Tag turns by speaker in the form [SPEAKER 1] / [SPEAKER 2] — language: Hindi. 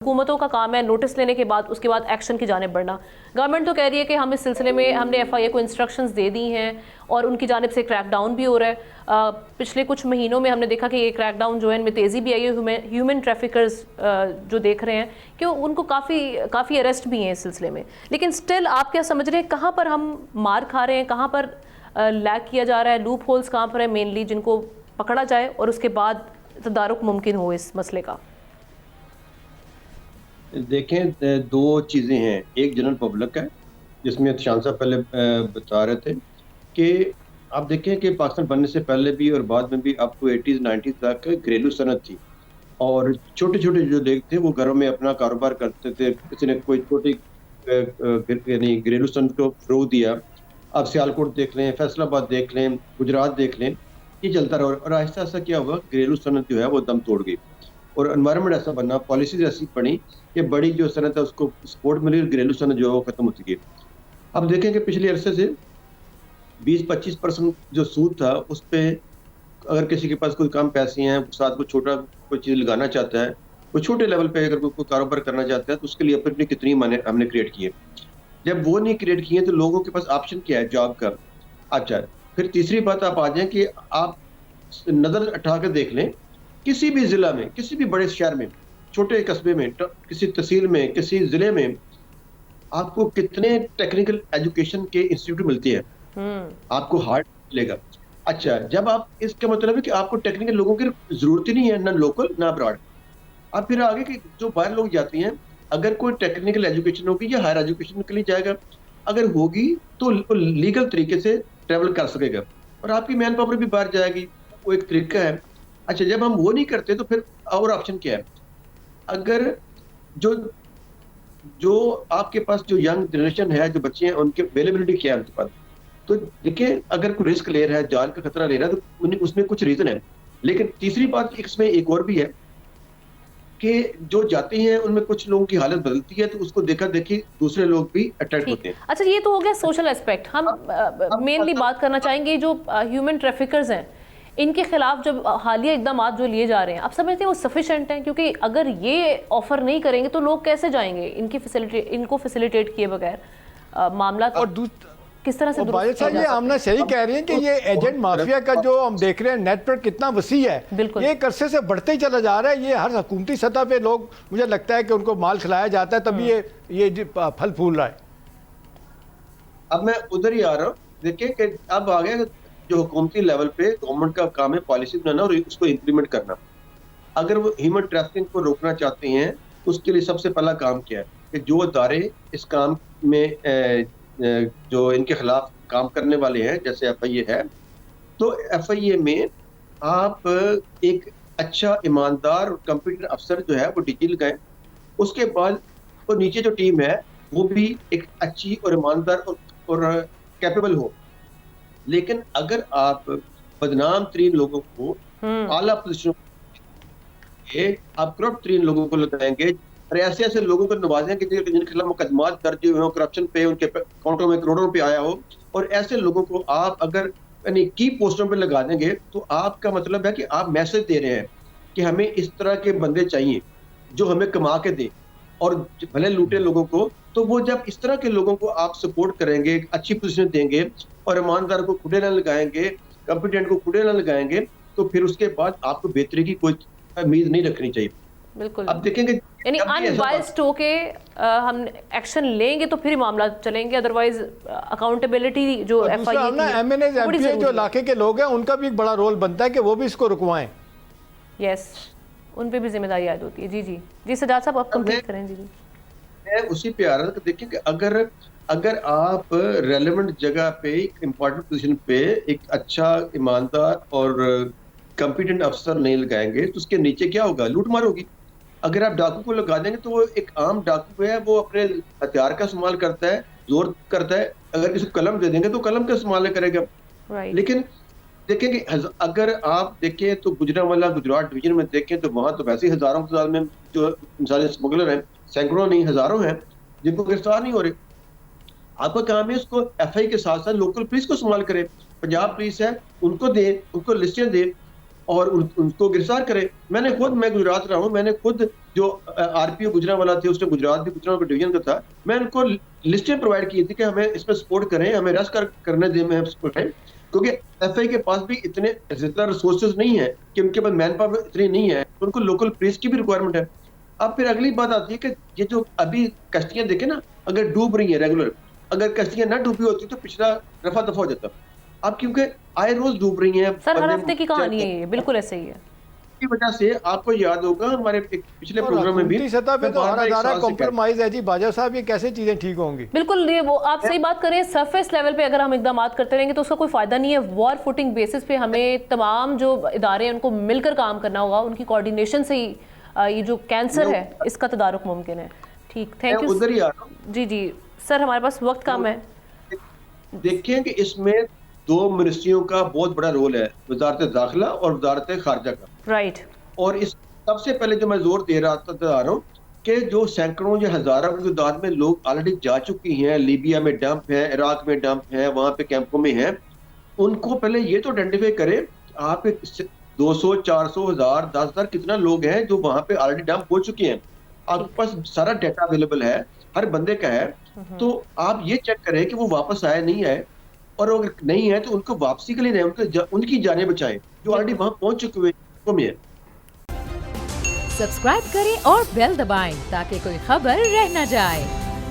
[SPEAKER 1] हुकूमतों का काम है नोटिस लेने के बाद उसके बाद एक्शन की जानिब बढ़ना। गवर्नमेंट तो कह रही है कि हम इस सिलसिले में हमने एफआईए को इंस्ट्रक्शंस दे दी हैं और उनकी जानिब से क्रैकडाउन भी हो रहा है। पिछले कुछ महीनों में हमने देखा कि ये क्रैकडाउन जो है इनमें तेज़ी भी आई है। ह्यूमन ट्रैफिकर्स जो देख रहे हैं कि उनको काफ़ी अरेस्ट भी हैं इस सिलसिले में। लेकिन स्टिल आप क्या समझ रहे हैं कहाँ पर हम मार खा रहे हैं, कहाँ पर लैग किया जा रहा है, लूप होल्स कहाँ पर है मेनली जिनको पकड़ा जाए और उसके बाद तदारुक मुमकिन हो इस मसले का?
[SPEAKER 2] देखें, दो चीज़ें हैं। एक जनरल पब्लिक है जिसमें शान साहब पहले बता रहे थे कि आप देखें कि पाकिस्तान बनने से पहले भी और बाद में भी अप टू 80s 90s तक घरेलू सनत थी और छोटे छोटे जो लोग थे वो घरों में अपना कारोबार करते थे। किसी ने कोई छोटी यानी घरेलू सनत को फ़रोग़ दिया। आप सियालकोट देख लें, फैसलाबाद देख लें, गुजरात देख लें, ये चलता रहा और आहिस्ता आहिस्ता क्या हुआ, घरेलू सनत जो है वो दम तोड़ गई और एनवायरनमेंट ऐसा बना, पॉलिसीज ऐसी बनी कि बड़ी जो सनत है उसको सपोर्ट मिली और घरेलू सनत जो है वो खत्म होती गई। अब देखें कि पिछले अरसे से 20-25% जो सूद था उस पे अगर किसी के पास कोई कम पैसे हैं, साथ को छोटा कोई चीज़ लगाना चाहता है, कोई छोटे लेवल पे अगर कोई कारोबार करना चाहता है तो उसके लिए अपनी कितनी हमने क्रिएट किए। जब वो नहीं क्रिएट किए तो लोगों के पास ऑप्शन क्या है जॉब का। अच्छा, फिर तीसरी बात आप आ जाए कि आप नज़र उठा के देख लें, किसी भी ज़िला में, किसी भी बड़े शहर में, छोटे कस्बे में, किसी तहसील में, किसी ज़िले में आपको कितने टेक्निकल एजुकेशन के इंस्टीट्यूट मिलते हैं। आपको हार्ड मिलेगा। अच्छा, जब आप इसका मतलब है कि आपको टेक्निकल लोगों की ज़रूरत ही नहीं है, ना लोकल ना अब्रॉड। अब फिर आगे कि जो बाहर लोग जाते हैं, अगर कोई टेक्निकल एजुकेशन होगी या हायर एजुकेशन के लिए जाएगा, अगर होगी तो लीगल तरीके से ट्रैवल कर सकेगा और आपकी मैन पावर भी बाहर जाएगी, वो एक तरीका है। अच्छा, जब हम वो नहीं करते तो फिर और ऑप्शन क्या है? अगर जो जो आपके पास जो यंग जनरेशन है, जो बच्चे हैं, उनकी अवेलेबिलिटी क्या है उनके पास? तो देखिए, अगर कोई रिस्क ले रहा है, जान का खतरा ले रहा है तो उसमें कुछ रीज़न है। लेकिन तीसरी बात इसमें एक और भी है कि जो जाते हैं उनमें कुछ लोगों की हालत बदलती है तो उसको देखा-देखी दूसरे लोग भी अट्रैक्ट होते हैं।
[SPEAKER 1] अच्छा, ये तो हो गया सोशल एस्पेक्ट। हम मेनली बात करना चाहेंगे जो ह्यूमन ट्रैफिकर्स हैं, इनके खिलाफ जब हालिया इकदाम जो लिए जा रहे हैं, आप समझते हैं वो सफिशिएंट हैं? क्योंकि अगर ये ऑफर नहीं करेंगे तो लोग कैसे जाएंगे इनको फैसिलिटेट किए बगैर मामला
[SPEAKER 3] और
[SPEAKER 1] किस तरह से
[SPEAKER 3] दुरुस्त किया जा सकता है? ये आमना सही कह रही है कि ये एजेंट माफिया का जो हम देख रहे हैं नेटवर्क कितना वसी है, ये एक अरसे से बढ़ते ही चला जा रहा है। ये हर हुकूमती सतह पे लोग, मुझे लगता है कि उनको माल खिलाया जाता है तभी ये फल फूल रहा है।
[SPEAKER 2] अब मैं उधर ही आ रहा हूँ। देखिए कि अब आ गया जो हुकूमती लेवल पे गवर्नमेंट का काम है पॉलिसी बनाना और उसको इम्प्लीमेंट करना। अगर वो ह्यूमन ट्रैफिकिंग को रोकना चाहते हैं तो उसके लिए सबसे पहला काम क्या है कि जो अदारे इस काम में जो इनके खिलाफ काम करने वाले हैं, जैसे एफआईए है, तो एफआईए में आप एक अच्छा ईमानदार और कंप्यूटर अफसर जो है वो डीजी लगाएं। उसके बाद वो नीचे जो टीम है वो भी एक अच्छी और ईमानदार और कैपेबल हो। लेकिन अगर आप बदनाम तरीन लोगों को आला पोजीशन आप करप्ट तरीन लोगों को लगाएंगे और ऐसे ऐसे लोगों को नवाजें कि जिनके खिलाफ मुकदमात दर्ज हुए हों, करप्शन पे उनके अकाउंटों में करोड़ों रुपए आया हो, और ऐसे लोगों को आप अगर यानी की पोस्टों पे लगा देंगे तो आपका मतलब है कि आप मैसेज दे रहे हैं कि हमें इस तरह के बंदे चाहिए जो हमें कमा के दे और भले लूटे लोगों को। तो वो जब इस तरह के लोगों को आप सपोर्ट करेंगे, अच्छी पोजीशन देंगे और ईमानदार को खुदे न लगाएंगे, कॉम्पिटेंट को खुदे न लगाएंगे, तो फिर उसके बाद आपको बेहतरी की कोई उम्मीद नहीं रखनी चाहिए।
[SPEAKER 1] बिल्कुल।
[SPEAKER 2] अब देखेंगे
[SPEAKER 1] यानी अनबायस्ड होके हम एक्शन लेंगे तो फिर मामला चलेंगे, अदरवाइज अकाउंटेबिलिटी जो
[SPEAKER 3] एमएनए जो इलाके के लोग हैं उनका भी एक बड़ा रोल बनता है कि वो भी इसको रुकवाएं।
[SPEAKER 1] यस, उन पे भी जिम्मेदारी आयद होती है। जी जी जी, सजाद साहब आप कंप्लीट करें। जी जी,
[SPEAKER 2] मैं उसी पे आ रहा था कि देखिए कि अगर आप रेलेवेंट जगह पे इम्पोर्टेंट पोजीशन पे एक अच्छा ईमानदार और कॉम्पिटेंट अफसर नहीं लगाएंगे तो उसके नीचे क्या होगा, लूटमार होगी। अगर आप डाकू को लगा देंगे तो वो एक आम डाकू है, वो अपने हथियार का इस्तेमाल करता है, जोर करता है। अगर किसी को कलम दे देंगे तो कलम का इस्तेमाल करेगा। लेकिन देखें कि अगर आप देखें तो गुजरांवाला गुजरात डिवीजन में देखें तो वहां तो वैसे ही हजारों की तादाद में जो इंसानी स्मगलर हैं, सैकड़ों नहीं हजारों हैं जिनको गिरफ्तार नहीं हो रहे। आपका काम है उसको एफआई के साथ साथ लोकल पुलिस को इस्तेमाल करें। पंजाब पुलिस है, उनको दे, उनको लिस्टें दे और उनको गिरफ्तार करे। मैं गुजरात रहा हूँ, मैंने खुद जो आरपीओ गुजरांवाला थे, उसने गुजरात भी गुजरांवाला डिवीजन का था, मैं उनको लिस्टें प्रोवाइड की थी कि हमें इसमें सपोर्ट करें, हमें रेस्ट करने दें, हमें सपोर्ट करें, क्योंकि एफआई के पास भी इतने जितना रिसोर्सेज नहीं है कि उनके पास मैन पावर इतनी नहीं है, उनको लोकल पुलिस की भी रिक्वायरमेंट है। अब फिर अगली बात आती है कि ये जो अभी कश्तियां देखे ना, अगर डूब रही है रेगुलर, अगर कश्तियां ना डूबी होती तो पिछला रफा दफा हो जाता। अब क्योंकि आए रोज डूब रही हैं,
[SPEAKER 1] सर हर हफ्ते की कहानी है ये, बिल्कुल ऐसे ही है।
[SPEAKER 2] की वजह से आपको याद होगा हमारे पिछले प्रोग्राम में भी
[SPEAKER 3] सतह पे तो हर अदारा कॉम्प्रोमाइज है जी। बाजा साहब, ये कैसे चीजें ठीक होंगी?
[SPEAKER 1] बिल्कुल, ये वो आप सही बात करें, सरफेस लेवल पे अगर हम इकदाम करते रहेंगे तो उसका कोई फायदा नहीं है। वॉर फुटिंग बेसिस पे हमें तमाम जो इदारे हैं उनको मिलकर काम करना होगा, उनकी कोऑर्डिनेशन से ही ये जो कैंसर है इसका तदारुक मुमकिन है। ठीक, थैंक यू।
[SPEAKER 2] उधर ही आ रहा हूं।
[SPEAKER 1] जी जी सर, हमारे पास वक्त कम है।
[SPEAKER 2] देखिए कि इसमें दो मिनिस्ट्रियों का बहुत बड़ा रोल है, वजारत दाखिला और वजारत खारजा का।
[SPEAKER 1] राइट।
[SPEAKER 2] और इस सबसे पहले जो मैं जोर दे रहा हूँ कि जो सैकड़ों या हजारों की तादाद में लोग ऑलरेडी जा चुकी हैं, लीबिया में डंप है, इराक में डंप है, वहां पे कैंपों में हैं, उनको पहले ये तो आइडेंटिफाई करें आप 200, 400, 1000, 10,000 कितना लोग हैं जो वहां पे ऑलरेडी डंप हो चुके हैं। आपके पास सारा डाटा अवेलेबल है, हर बंदे का है, तो आप ये चेक करें कि वो वापस आए नहीं आए, और अगर नहीं है तो उनको वापसी के लिए उनकी जानें बचाएं जो ऑलरेडी वहां पहुंच चुके हुए में है।
[SPEAKER 4] सब्सक्राइब करें और बेल दबाएं ताकि कोई खबर रह न जाए।